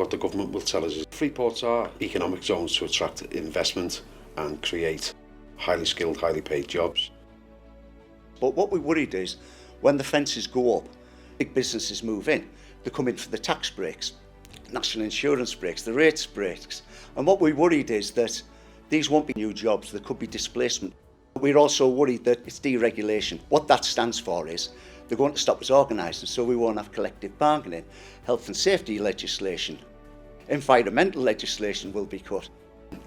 what the government will tell us is Freeports are economic zones to attract investment and create highly skilled, highly paid jobs. But what we're worried is when the fences go up, big businesses move in. They come in for the tax breaks, national insurance breaks, the rates breaks. And what we're worried is that these won't be new jobs, there could be displacement. We're also worried that it's deregulation. What that stands for is they're going to stop us organising, so we won't have collective bargaining. Health and safety legislation, environmental legislation will be cut.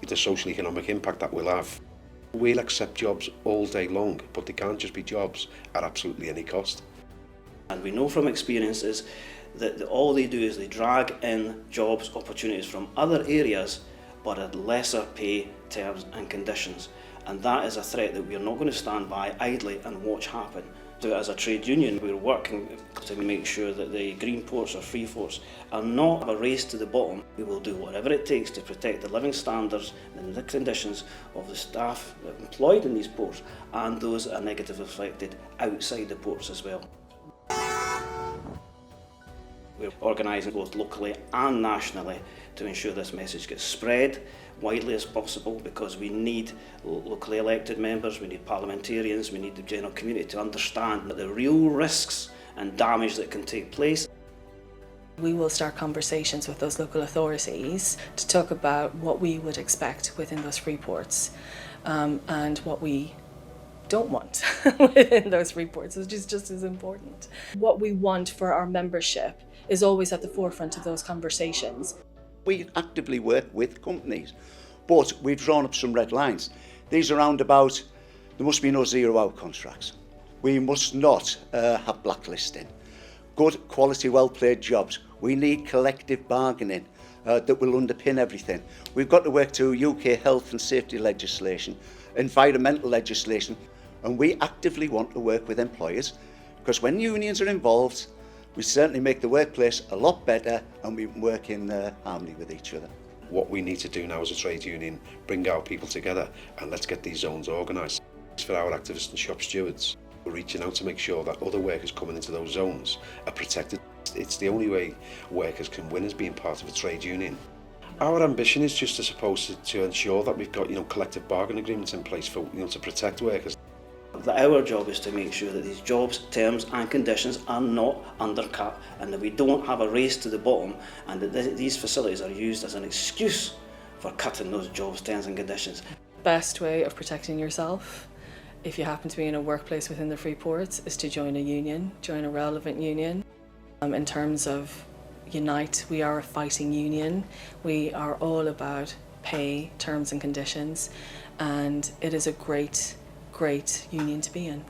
The social economic impact that we'll have. We'll accept jobs all day long, but they can't just be jobs at absolutely any cost. And we know from experiences that all they do is they drag in jobs, opportunities from other areas, but at lesser pay, terms and conditions. And that is a threat that we are not going to stand by idly and watch happen. So as a trade union, we're working to make sure that the green ports or free ports are not a race to the bottom. We will do whatever it takes to protect the living standards and the conditions of the staff employed in these ports and those that are negatively affected outside the ports as well. We're organising both locally and nationally to ensure this message gets spread widely as possible, because we need locally elected members, we need parliamentarians, we need the general community to understand that the real risks and damage that can take place. We will start conversations with those local authorities to talk about what we would expect within those free ports and what we don't want within those free ports, which is just as important. What we want for our membership is always at the forefront of those conversations. We actively work with companies, but we've drawn up some red lines. These are around about, there must be no zero-hour contracts. We must not have blacklisting. Good quality, well-paid jobs. We need collective bargaining that will underpin everything. We've got to work to UK health and safety legislation, environmental legislation, and we actively want to work with employers, because when unions are involved, we certainly make the workplace a lot better and we work in harmony with each other. What we need to do now as a trade union, bring our people together and let's get these zones organised. For our activists and shop stewards, we're reaching out to make sure that other workers coming into those zones are protected. It's the only way workers can win as being part of a trade union. Our ambition is just to ensure that we've got collective bargaining agreements in place for to protect workers. Our job is to make sure that these jobs, terms and conditions are not undercut, and that we don't have a race to the bottom, and that these facilities are used as an excuse for cutting those jobs, terms and conditions. Best way of protecting yourself, if you happen to be in a workplace within the free ports, is to join a union, join a relevant union. In terms of Unite, we are a fighting union. We are all about pay, terms and conditions, and it is a great union to be in.